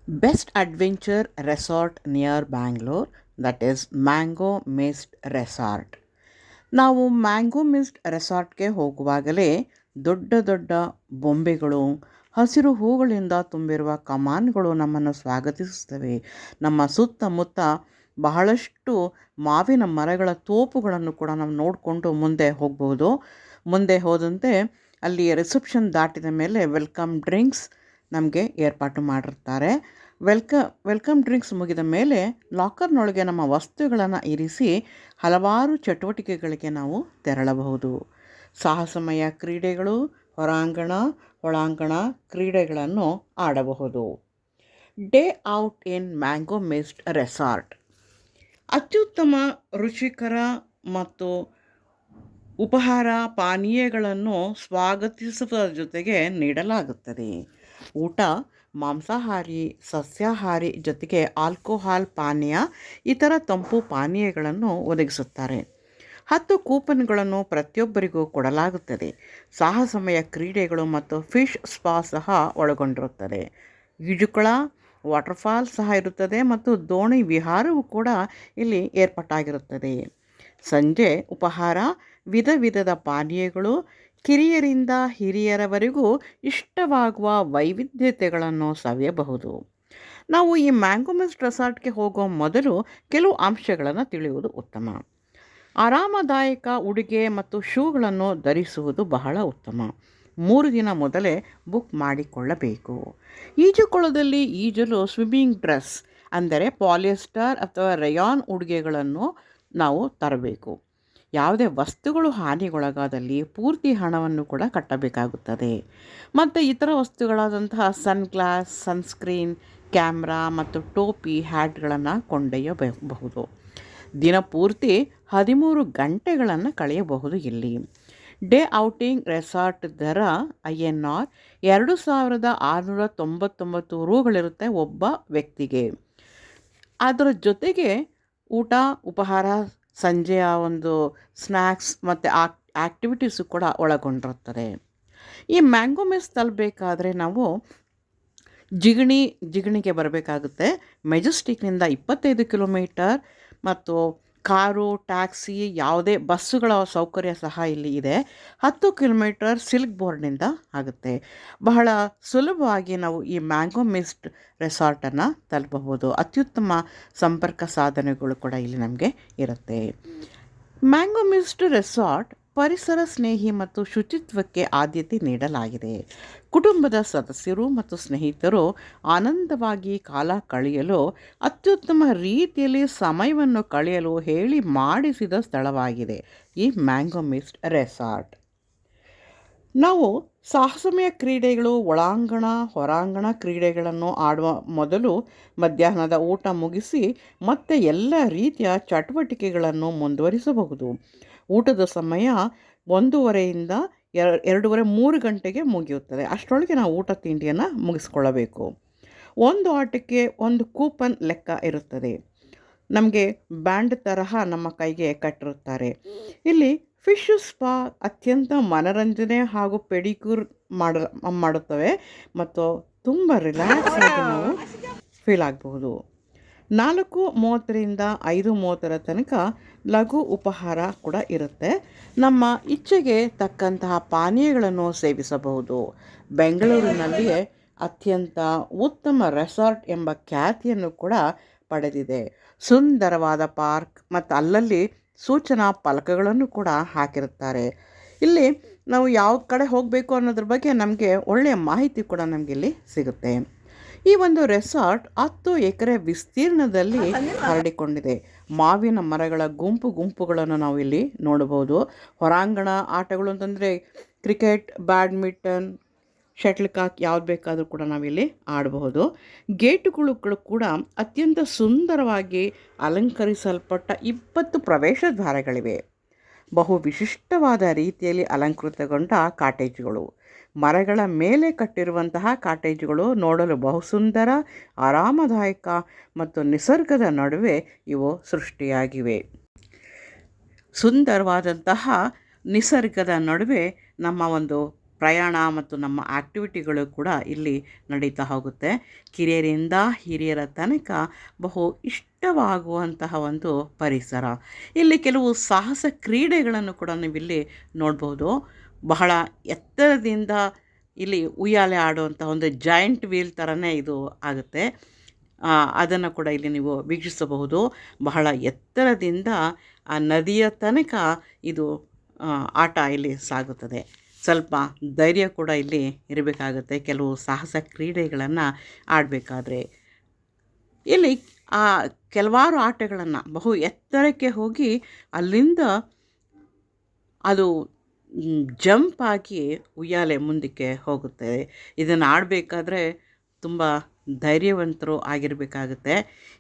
Best adventure resort near Bangalore, that is Mango Mist Resort. ನಾವು mango mist ರೆಸಾರ್ಟ್ಗೆ ಹೋಗುವಾಗಲೇ ದೊಡ್ಡ ದೊಡ್ಡ ಬೊಂಬೆಗಳು, ಹಸಿರು ಹೂಗಳಿಂದ ತುಂಬಿರುವ ಕಮಾನುಗಳು ನಮ್ಮನ್ನು ಸ್ವಾಗತಿಸುತ್ತವೆ. ನಮ್ಮ ಸುತ್ತಮುತ್ತ ಬಹಳಷ್ಟು ಮಾವಿನ ಮರಗಳ ತೋಪುಗಳನ್ನು ಕೂಡ ನಾವು ನೋಡಿಕೊಂಡು ಮುಂದೆ ಹೋಗ್ಬೋದು. ಮುಂದೆ ಹೋದಂತೆ ಅಲ್ಲಿ ರಿಸೆಪ್ಷನ್ ದಾಟಿದ ಮೇಲೆ ವೆಲ್ಕಮ್ ಡ್ರಿಂಕ್ಸ್ ನಮಗೆ ಏರ್ಪಾಟು ಮಾಡಿರ್ತಾರೆ. ವೆಲ್ಕಮ್ ಡ್ರಿಂಕ್ಸ್ ಮುಗಿದ ಮೇಲೆ ಲಾಕರ್ನೊಳಗೆ ನಮ್ಮ ವಸ್ತುಗಳನ್ನು ಇರಿಸಿ ಹಲವಾರು ಚಟುವಟಿಕೆಗಳಿಗೆ ನಾವು ತೆರಳಬಹುದು. ಸಾಹಸಮಯ ಕ್ರೀಡೆಗಳು, ಹೊರಾಂಗಣ ಒಳಾಂಗಣ ಕ್ರೀಡೆಗಳನ್ನು ಆಡಬಹುದು. Day out in mango mist resort. ಅತ್ಯುತ್ತಮ ರುಚಿಕರ ಮತ್ತು ಉಪಹಾರ ಪಾನೀಯಗಳನ್ನು ಸ್ವಾಗತಿಸುವ ಜೊತೆಗೆ ನೀಡಲಾಗುತ್ತದೆ. ಊಟ ಮಾಂಸಾಹಾರಿ, ಸಸ್ಯಾಹಾರಿ ಜೊತೆಗೆ ಆಲ್ಕೋಹಾಲ್ ಪಾನೀಯ, ಇತರ ತಂಪು ಪಾನೀಯಗಳನ್ನು ಒದಗಿಸುತ್ತಾರೆ. 10 ಕೂಪನ್ಗಳನ್ನು ಪ್ರತಿಯೊಬ್ಬರಿಗೂ ಕೊಡಲಾಗುತ್ತದೆ. ಸಾಹಸಮಯ ಕ್ರೀಡೆಗಳು ಮತ್ತು ಫಿಶ್ ಸ್ಪಾ ಸಹ ಒಳಗೊಂಡಿರುತ್ತದೆ. ಈಜುಕೊಳ, ವಾಟರ್ಫಾಲ್ ಸಹ ಇರುತ್ತದೆ ಮತ್ತು ದೋಣಿ ವಿಹಾರವೂ ಕೂಡ ಇಲ್ಲಿ ಏರ್ಪಾಟಾಗಿರುತ್ತದೆ. ಸಂಜೆ ಉಪಹಾರ, ವಿಧ ವಿಧದ ಪಾನೀಯಗಳು, ಕಿರಿಯರಿಂದ ಹಿರಿಯರವರೆಗೂ ಇಷ್ಟವಾಗುವ ವೈವಿಧ್ಯತೆಗಳನ್ನು ಸವಿಯಬಹುದು. ನಾವು ಈ ಮ್ಯಾಂಗೋ ಮಿಸ್ಟ್ ರೆಸಾರ್ಟ್ಗೆ ಹೋಗೋ ಮೊದಲು ಕೆಲವು ಅಂಶಗಳನ್ನು ತಿಳಿಯುವುದು ಉತ್ತಮ. ಆರಾಮದಾಯಕ ಉಡುಗೆ ಮತ್ತು ಶೂಗಳನ್ನು ಧರಿಸುವುದು ಬಹಳ ಉತ್ತಮ. 3 ದಿನ ಮೊದಲೇ ಬುಕ್ ಮಾಡಿಕೊಳ್ಳಬೇಕು. ಈಜುಕೊಳದಲ್ಲಿ ಈಜಲು ಸ್ವಿಮ್ಮಿಂಗ್ ಡ್ರೆಸ್ ಅಂದರೆ ಪಾಲಿಯೆಸ್ಟರ್ ಅಥವಾ ರಯಾನ್ ಉಡುಗೆಗಳನ್ನು ನಾವು ತರಬೇಕು. ಯಾವುದೇ ವಸ್ತುಗಳು ಹಾನಿಗೊಳಗಾದಲ್ಲಿ ಪೂರ್ತಿ ಹಣವನ್ನು ಕೂಡ ಕಟ್ಟಬೇಕಾಗುತ್ತದೆ. ಮತ್ತು ಇತರ ವಸ್ತುಗಳಾದಂತಹ ಸನ್ಗ್ಲಾಸ್, ಸನ್ಸ್ಕ್ರೀನ್, ಕ್ಯಾಮ್ರಾ ಮತ್ತು ಟೋಪಿ, ಹ್ಯಾಟ್ಗಳನ್ನು ಕೊಂಡೊಯ್ಯಬಹುದು. ದಿನಪೂರ್ತಿ 13 ಗಂಟೆಗಳನ್ನು ಕಳೆಯಬಹುದು ಇಲ್ಲಿ. ಡೇ ಔಟಿಂಗ್ ರೆಸಾರ್ಟ್ ದರ INR 2699 ರೂಗಳಿರುತ್ತೆ ಒಬ್ಬ ವ್ಯಕ್ತಿಗೆ. ಅದರ ಜೊತೆಗೆ ಊಟ, ಉಪಹಾರ, ಸಂಜೆಯ ಒಂದು ಸ್ನ್ಯಾಕ್ಸ್ ಮತ್ತು ಆ್ಯಕ್ಟಿವಿಟೀಸು ಕೂಡ ಒಳಗೊಂಡಿರುತ್ತದೆ. ಈ ಮ್ಯಾಂಗೋ ಮಿಸ್ಟ್ ತಲುಪಬೇಕಾದ್ರೆ ನಾವು ಜಿಗಣಿಗೆ ಬರಬೇಕಾಗುತ್ತೆ. ಮೆಜೆಸ್ಟಿಕ್ನಿಂದ 25 ಕಿಲೋಮೀಟರ್ ಮತ್ತು ಕಾರು, ಟ್ಯಾಕ್ಸಿ, ಯಾವುದೇ ಬಸ್ಸುಗಳ ಸೌಕರ್ಯ ಸಹ ಇಲ್ಲಿ ಇದೆ. 10 ಕಿಲೋಮೀಟರ್ ಸಿಲ್ಕ್ ಬೋರ್ಡ್ನಿಂದ ಆಗುತ್ತೆ. ಬಹಳ ಸುಲಭವಾಗಿ ನಾವು ಈ ಮ್ಯಾಂಗೋ ಮಿಸ್ಟ್ ರೆಸಾರ್ಟನ್ನು ತಲುಪಬಹುದು. ಅತ್ಯುತ್ತಮ ಸಂಪರ್ಕ ಸಾಧನಗಳು ಕೂಡ ಇಲ್ಲಿ ನಮಗೆ ಇರುತ್ತೆ. ಮ್ಯಾಂಗೋ ಮಿಸ್ಟ್ ರೆಸಾರ್ಟ್ ಪರಿಸರ ಸ್ನೇಹಿ ಮತ್ತು ಶುಚಿತ್ವಕ್ಕೆ ಆದ್ಯತೆ ನೀಡಲಾಗಿದೆ. ಕುಟುಂಬದ ಸದಸ್ಯರು ಮತ್ತು ಸ್ನೇಹಿತರು ಆನಂದವಾಗಿ ಕಾಲ ಕಳೆಯಲು ಅತ್ಯುತ್ತಮ ರೀತಿಯಲ್ಲಿ ಸಮಯವನ್ನು ಕಳೆಯಲು ಹೇಳಿ ಮಾಡಿಸಿದ ಸ್ಥಳವಾಗಿದೆ ಈ ಮ್ಯಾಂಗೋ ಮಿಸ್ಟ್ ರೆಸಾರ್ಟ್. ನಾವು ಸಾಹಸಮಯ ಕ್ರೀಡೆಗಳು, ಒಳಾಂಗಣ ಹೊರಾಂಗಣ ಕ್ರೀಡೆಗಳನ್ನು ಆಡುವ ಮೊದಲು ಮಧ್ಯಾಹ್ನದ ಊಟ ಮುಗಿಸಿ ಮತ್ತೆ ಎಲ್ಲ ರೀತಿಯ ಚಟುವಟಿಕೆಗಳನ್ನು ಮುಂದುವರಿಸಬಹುದು. ಊಟದ ಸಮಯ 1:30ಯಿಂದ 2:30, 3 ಗಂಟೆಗೆ ಮುಗಿಯುತ್ತದೆ. ಅಷ್ಟರೊಳಗೆ ನಾವು ಊಟ ತಿಂಡಿಯನ್ನು ಮುಗಿಸ್ಕೊಳ್ಳಬೇಕು. ಒಂದು ಆಟಕ್ಕೆ 1 ಕೂಪನ್ ಲೆಕ್ಕ ಇರುತ್ತದೆ. ನಮಗೆ ಬ್ಯಾಂಡ್ ತರಹ ನಮ್ಮ ಕೈಗೆ ಕಟ್ಟಿರುತ್ತಾರೆ. ಇಲ್ಲಿ ಫಿಶ್ ಸ್ಪಾ ಅತ್ಯಂತ ಮನರಂಜನೆ ಹಾಗೂ ಪೆಡಿಕ್ಯೂರ್ ಮಾಡುತ್ತವೆ ಮತ್ತು ತುಂಬ ರಿಲ್ಯಾಕ್ಸ್ ಆಗಿ ನಾವು ಫೀಲ್ ಆಗಬಹುದು. 4:30ರಿಂದ 5:30 ತನಕ ಲಘು ಉಪಹಾರ ಕೂಡ ಇರುತ್ತೆ. ನಮ್ಮ ಇಚ್ಛೆಗೆ ತಕ್ಕಂತಹ ಪಾನೀಯಗಳನ್ನು ಸೇವಿಸಬಹುದು. ಬೆಂಗಳೂರಿನಲ್ಲಿಯೇ ಅತ್ಯಂತ ಉತ್ತಮ ರೆಸಾರ್ಟ್ ಎಂಬ ಖ್ಯಾತಿಯನ್ನು ಕೂಡ ಪಡೆದಿದೆ. ಸುಂದರವಾದ ಪಾರ್ಕ್ ಮತ್ತು ಅಲ್ಲಲ್ಲಿ ಸೂಚನಾ ಫಲಕಗಳನ್ನು ಕೂಡ ಹಾಕಿರುತ್ತಾರೆ. ಇಲ್ಲಿ ನಾವು ಯಾವ ಕಡೆ ಹೋಗಬೇಕು ಅನ್ನೋದ್ರ ಬಗ್ಗೆ ನಮಗೆ ಒಳ್ಳೆಯ ಮಾಹಿತಿ ಕೂಡ ನಮಗಿಲ್ಲಿ ಸಿಗುತ್ತೆ. ಈ ಒಂದು ರೆಸಾರ್ಟ್ 10 ಎಕರೆ ವಿಸ್ತೀರ್ಣದಲ್ಲಿ ಹರಡಿಕೊಂಡಿದೆ. ಮಾವಿನ ಮರಗಳ ಗುಂಪುಗಳನ್ನು ನಾವು ಇಲ್ಲಿ ನೋಡಬಹುದು. ಹೊರಾಂಗಣ ಆಟಗಳು ಅಂತಂದರೆ ಕ್ರಿಕೆಟ್, ಬ್ಯಾಡ್ಮಿಂಟನ್, ಶಟ್ಲ್ ಕಾಕ್ ಯಾವ್ದು ಬೇಕಾದರೂ ಕೂಡ ನಾವಿಲ್ಲಿ ಆಡಬಹುದು. ಗೇಟುಗಳು ಕೂಡ ಅತ್ಯಂತ ಸುಂದರವಾಗಿ ಅಲಂಕರಿಸಲ್ಪಟ್ಟ 20 ಪ್ರವೇಶ ದ್ವಾರಗಳಿವೆ. ಬಹು ವಿಶಿಷ್ಟವಾದ ರೀತಿಯಲ್ಲಿ ಅಲಂಕೃತಗೊಂಡ ಕಾಟೇಜುಗಳು, ಮರಗಳ ಮೇಲೆ ಕಟ್ಟಿರುವಂತಹ ಕಾಟೇಜುಗಳು ನೋಡಲು ಬಹು ಸುಂದರ, ಆರಾಮದಾಯಕ ಮತ್ತು ನಿಸರ್ಗದ ನಡುವೆ ಇವು ಸೃಷ್ಟಿಯಾಗಿವೆ. ಸುಂದರವಾದಂತಹ ನಿಸರ್ಗದ ನಡುವೆ ನಮ್ಮ ಒಂದು ಪ್ರಯಾಣ ಮತ್ತು ನಮ್ಮ ಆ್ಯಕ್ಟಿವಿಟಿಗಳು ಕೂಡ ಇಲ್ಲಿ ನಡೀತಾ ಹೋಗುತ್ತೆ. ಕಿರಿಯರಿಂದ ಹಿರಿಯರ ತನಕ ಬಹು ಇಷ್ಟವಾಗುವಂತಹ ಒಂದು ಪರಿಸರ. ಇಲ್ಲಿ ಕೆಲವು ಸಾಹಸ ಕ್ರೀಡೆಗಳನ್ನು ಕೂಡ ನೀವಿಲ್ಲಿ ನೋಡ್ಬೋದು. ಬಹಳ ಎತ್ತರದಿಂದ ಇಲ್ಲಿ ಉಯ್ಯಾಲೆ ಆಡುವಂಥ ಒಂದು ಜಾಯಿಂಟ್ ವೀಲ್ ಥರನೇ ಇದು ಆಗುತ್ತೆ. ಅದನ್ನು ಕೂಡ ಇಲ್ಲಿ ನೀವು ವೀಕ್ಷಿಸಬಹುದು. ಬಹಳ ಎತ್ತರದಿಂದ ಆ ನದಿಯ ತನಕ ಇದು ಆಟ ಇಲ್ಲಿ ಸಾಗುತ್ತದೆ. ಸ್ವಲ್ಪ ಧೈರ್ಯ ಕೂಡ ಇಲ್ಲಿ ಇರಬೇಕಾಗುತ್ತೆ ಕೆಲವು ಸಾಹಸ ಕ್ರೀಡೆಗಳನ್ನು ಆಡಬೇಕಾದ್ರೆ. ಇಲ್ಲಿ ಕೆಲವಾರು ಆಟಗಳನ್ನು ಬಹು ಎತ್ತರಕ್ಕೆ ಹೋಗಿ ಅಲ್ಲಿಂದ ಅದು ಜಂಪ್ ಆಗಿ ಉಯ್ಯಾಲೆ ಮುಂದಕ್ಕೆ ಹೋಗುತ್ತದೆ. ಇದನ್ನು ಆಡಬೇಕಾದ್ರೆ ತುಂಬ ಧೈರ್ಯವಂತರು ಆಗಿರಬೇಕಾಗುತ್ತೆ.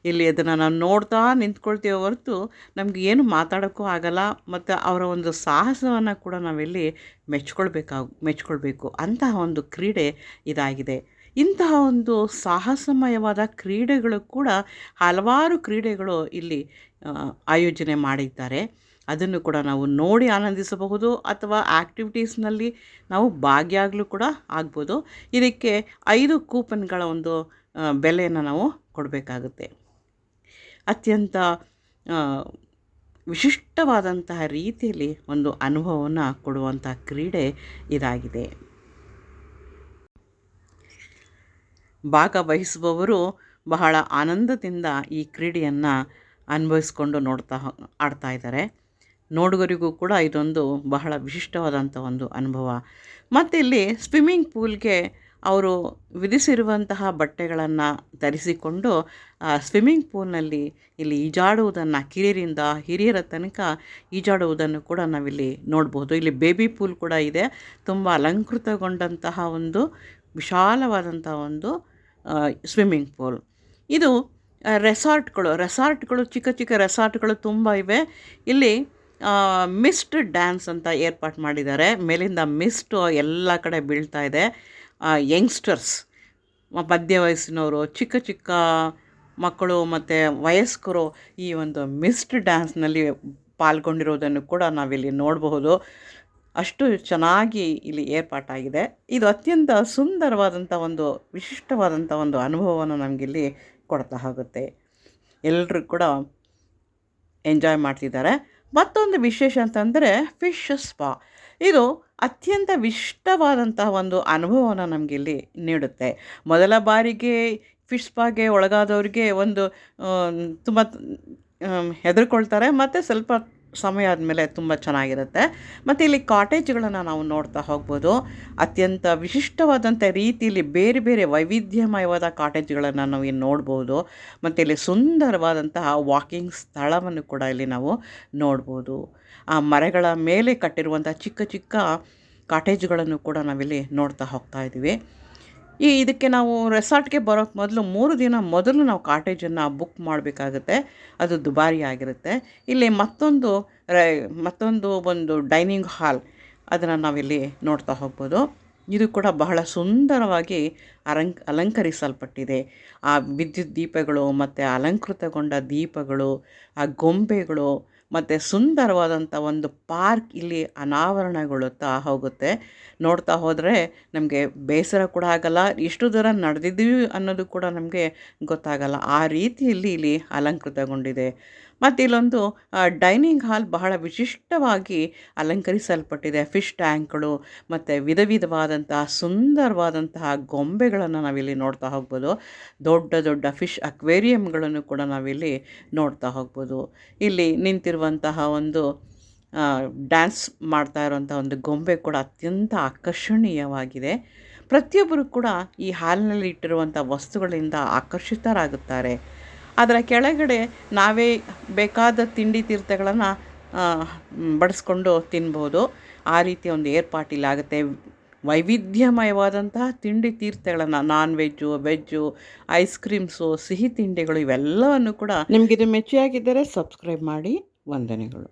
ಇಲ್ಲಿ ಅದನ್ನು ನಾವು ನೋಡ್ತಾ ನಿಂತ್ಕೊಳ್ತೀವಿ ಹೊರತು ನಮಗೆ ಏನು ಮಾತಾಡೋಕ್ಕೂ ಆಗಲ್ಲ. ಮತ್ತು ಅವರ ಒಂದು ಸಾಹಸವನ್ನು ಕೂಡ ನಾವಿಲ್ಲಿ ಮೆಚ್ಕೊಳ್ಬೇಕು ಅಂತಹ ಒಂದು ಕ್ರೀಡೆ ಇದಾಗಿದೆ. ಇಂತಹ ಒಂದು ಸಾಹಸಮಯವಾದ ಕ್ರೀಡೆಗಳು ಕೂಡ ಹಲವಾರು ಕ್ರೀಡೆಗಳು ಇಲ್ಲಿ ಆಯೋಜನೆ ಮಾಡಿದ್ದಾರೆ. ಅದನ್ನು ಕೂಡ ನಾವು ನೋಡಿ ಆನಂದಿಸಬಹುದು ಅಥವಾ ಆ್ಯಕ್ಟಿವಿಟೀಸ್ನಲ್ಲಿ ನಾವು ಭಾಗಿಯಾಗಲು ಕೂಡ ಆಗ್ಬೋದು. ಇದಕ್ಕೆ 5 ಕೂಪನ್ಗಳ ಒಂದು ಬೆಲೆಯನ್ನು ನಾವು ಕೊಡಬೇಕಾಗುತ್ತೆ. ಅತ್ಯಂತ ವಿಶಿಷ್ಟವಾದಂತಹ ರೀತಿಯಲ್ಲಿ ಒಂದು ಅನುಭವವನ್ನು ಕೊಡುವಂಥ ಕ್ರೀಡೆ ಇದಾಗಿದೆ. ಭಾಗವಹಿಸುವವರು ಬಹಳ ಆನಂದದಿಂದ ಈ ಕ್ರೀಡೆಯನ್ನು ಅನುಭವಿಸ್ಕೊಂಡು ಆಡ್ತಾ ಇದ್ದಾರೆ. ನೋಡುಗರಿಗೂ ಕೂಡ ಇದೊಂದು ಬಹಳ ವಿಶಿಷ್ಟವಾದಂಥ ಒಂದು ಅನುಭವ. ಮತ್ತು ಇಲ್ಲಿ ಸ್ವಿಮ್ಮಿಂಗ್ ಪೂಲ್ಗೆ ಅವರು ವಿಧಿಸಿರುವಂತಹ ಬಟ್ಟೆಗಳನ್ನು ಧರಿಸಿಕೊಂಡು ಸ್ವಿಮ್ಮಿಂಗ್ ಪೂಲ್ನಲ್ಲಿ ಇಲ್ಲಿ ಈಜಾಡುವುದನ್ನು ಕಿರಿಯರಿಂದ ಹಿರಿಯರ ತನಕ ಈಜಾಡುವುದನ್ನು ಕೂಡ ನಾವಿಲ್ಲಿ ನೋಡ್ಬೋದು. ಇಲ್ಲಿ ಬೇಬಿ ಪೂಲ್ ಕೂಡ ಇದೆ. ತುಂಬ ಅಲಂಕೃತಗೊಂಡಂತಹ ಒಂದು ವಿಶಾಲವಾದಂಥ ಒಂದು ಸ್ವಿಮ್ಮಿಂಗ್ ಪೂಲ್. ಇದು ರೆಸಾರ್ಟ್ಗಳು ಚಿಕ್ಕ ಚಿಕ್ಕ ರೆಸಾರ್ಟ್ಗಳು ತುಂಬ ಇವೆ. ಇಲ್ಲಿ ಮಿಸ್ಟ್ ಡ್ಯಾನ್ಸ್ ಅಂತ ಏರ್ಪಾಟ್ ಮಾಡಿದ್ದಾರೆ. ಮೇಲಿಂದ ಮಿಸ್ಟು ಎಲ್ಲ ಕಡೆ ಬೀಳ್ತಾ ಇದೆ. ಯಂಗ್ಸ್ಟರ್ಸ್, ಮಧ್ಯ ವಯಸ್ಸಿನವರು, ಚಿಕ್ಕ ಚಿಕ್ಕ ಮಕ್ಕಳು ಮತ್ತು ವಯಸ್ಕರು ಈ ಒಂದು ಮಿಸ್ಟ್ ಡ್ಯಾನ್ಸ್ನಲ್ಲಿ ಪಾಲ್ಗೊಂಡಿರೋದನ್ನು ಕೂಡ ನಾವಿಲ್ಲಿ ನೋಡಬಹುದು. ಅಷ್ಟು ಚೆನ್ನಾಗಿ ಇಲ್ಲಿ ಏರ್ಪಾಟಾಗಿದೆ. ಇದು ಅತ್ಯಂತ ಸುಂದರವಾದಂಥ ಒಂದು ವಿಶಿಷ್ಟವಾದಂಥ ಒಂದು ಅನುಭವವನ್ನು ನಮಗಿಲ್ಲಿ ಕೊಡ್ತಾ ಹೋಗುತ್ತೆ. ಎಲ್ಲರೂ ಕೂಡ ಎಂಜಾಯ್ ಮಾಡ್ತಿದ್ದಾರೆ. ಮತ್ತೊಂದು ವಿಶೇಷ ಅಂತಂದರೆ ಫಿಶ್ ಸ್ಪಾ. ಇದು ಅತ್ಯಂತ ವಿಶಿಷ್ಟವಾದಂತಹ ಒಂದು ಅನುಭವವನ್ನು ನಮಗಿಲ್ಲಿ ನೀಡುತ್ತೆ. ಮೊದಲ ಬಾರಿಗೆ ಫಿಶ್ ಸ್ಪಾಗೆ ಒಳಗಾದವ್ರಿಗೆ ಒಂದು ತುಂಬ ಹೆದರ್ಕೊಳ್ತಾರೆ. ಮತ್ತು ಸ್ವಲ್ಪ ಸಮಯ ಆದಮೇಲೆ ತುಂಬ ಚೆನ್ನಾಗಿರುತ್ತೆ. ಮತ್ತು ಇಲ್ಲಿ ಕಾಟೇಜ್ಗಳನ್ನು ನಾವು ನೋಡ್ತಾ ಹೋಗ್ಬೋದು. ಅತ್ಯಂತ ವಿಶಿಷ್ಟವಾದಂಥ ರೀತಿಯಲ್ಲಿ ಬೇರೆ ಬೇರೆ ವೈವಿಧ್ಯಮಯವಾದ ಕಾಟೇಜ್ಗಳನ್ನು ನಾವು ಇಲ್ಲಿ ನೋಡ್ಬೋದು. ಮತ್ತು ಇಲ್ಲಿ ಸುಂದರವಾದಂತಹ ವಾಕಿಂಗ್ ಸ್ಥಳವನ್ನು ಕೂಡ ಇಲ್ಲಿ ನಾವು ನೋಡ್ಬೋದು. ಆ ಮರಗಳ ಮೇಲೆ ಕಟ್ಟಿರುವಂಥ ಚಿಕ್ಕ ಚಿಕ್ಕ ಕಾಟೇಜ್ಗಳನ್ನು ಕೂಡ ನಾವಿಲ್ಲಿ ನೋಡ್ತಾ ಹೋಗ್ತಾ ಇದ್ದೀವಿ. ಇದಕ್ಕೆ ನಾವು ರೆಸಾರ್ಟ್ಗೆ ಬರೋಕ್ಕೆ ಮೊದಲು 3 ದಿನ ಮೊದಲು ನಾವು ಕಾಟೇಜನ್ನು ಬುಕ್ ಮಾಡಬೇಕಾಗುತ್ತೆ. ಅದು ದುಬಾರಿ ಆಗಿರುತ್ತೆ. ಇಲ್ಲಿ ಮತ್ತೊಂದು ಒಂದು ಡೈನಿಂಗ್ ಹಾಲ್, ಅದನ್ನು ನಾವಿಲ್ಲಿ ನೋಡ್ತಾ ಹೋಗ್ಬೋದು. ಇದು ಕೂಡ ಬಹಳ ಸುಂದರವಾಗಿ ಅಲಂಕರಿಸಲ್ಪಟ್ಟಿದೆ. ಆ ವಿದ್ಯುತ್ ದೀಪಗಳು ಮತ್ತು ಅಲಂಕೃತಗೊಂಡ ದೀಪಗಳು, ಆ ಗೊಂಬೆಗಳು ಮತ್ತು ಸುಂದರವಾದಂಥ ಒಂದು ಪಾರ್ಕ್ ಇಲ್ಲಿ ಅನಾವರಣಗೊಳ್ಳುತ್ತಾ ಹೋಗುತ್ತೆ. ನೋಡ್ತಾ ಹೋದರೆ ನಮಗೆ ಬೇಸರ ಕೂಡ ಆಗಲ್ಲ. ಎಷ್ಟು ದೂರ ನಡೆದಿದ್ದೀವಿ ಅನ್ನೋದು ಕೂಡ ನಮಗೆ ಗೊತ್ತಾಗಲ್ಲ. ಆ ರೀತಿಯಲ್ಲಿ ಇಲ್ಲಿ ಅಲಂಕೃತಗೊಂಡಿದೆ. ಮತ್ತು ಇಲ್ಲೊಂದು ಡೈನಿಂಗ್ ಹಾಲ್ ಬಹಳ ವಿಶಿಷ್ಟವಾಗಿ ಅಲಂಕರಿಸಲ್ಪಟ್ಟಿದೆ. ಫಿಶ್ ಟ್ಯಾಂಕ್ಗಳು ಮತ್ತು ವಿಧ ವಿಧವಾದಂತಹ ಸುಂದರವಾದಂತಹ ಗೊಂಬೆಗಳನ್ನು ನಾವಿಲ್ಲಿ ನೋಡ್ತಾ ಹೋಗ್ಬೋದು. ದೊಡ್ಡ ದೊಡ್ಡ ಫಿಶ್ ಅಕ್ವೇರಿಯಂಗಳನ್ನು ಕೂಡ ನಾವಿಲ್ಲಿ ನೋಡ್ತಾ ಹೋಗ್ಬೋದು. ಇಲ್ಲಿ ನಿಂತಿರುವಂತಹ ಒಂದು ಡ್ಯಾನ್ಸ್ ಮಾಡ್ತಾ ಇರುವಂಥ ಒಂದು ಗೊಂಬೆ ಕೂಡ ಅತ್ಯಂತ ಆಕರ್ಷಣೀಯವಾಗಿದೆ. ಪ್ರತಿಯೊಬ್ಬರು ಕೂಡ ಈ ಹಾಲಿನಲ್ಲಿ ಇಟ್ಟಿರುವಂಥ ವಸ್ತುಗಳಿಂದ ಆಕರ್ಷಿತರಾಗುತ್ತಾರೆ. ಅದರ ಕೆಳಗಡೆ ನಾವೇ ಬೇಕಾದ ತಿಂಡಿ ತೀರ್ಥಗಳನ್ನು ಬಡಿಸ್ಕೊಂಡು ತಿನ್ಬೋದು. ಆ ರೀತಿಯ ಒಂದು ಏರ್ಪಾಟು ಇಲ್ಲಾಗುತ್ತೆ. ವೈವಿಧ್ಯಮಯವಾದಂತಹ ತಿಂಡಿ ತೀರ್ಥಗಳನ್ನು, non veg, veg, ice creams, ಸಿಹಿ ತಿಂಡಿಗಳು ಇವೆಲ್ಲವನ್ನು ಕೂಡ. ನಿಮಗಿದು ಮೆಚ್ಚಿಯಾಗಿದ್ದರೆ ಸಬ್ಸ್ಕ್ರೈಬ್ ಮಾಡಿ. ವಂದನೆಗಳು.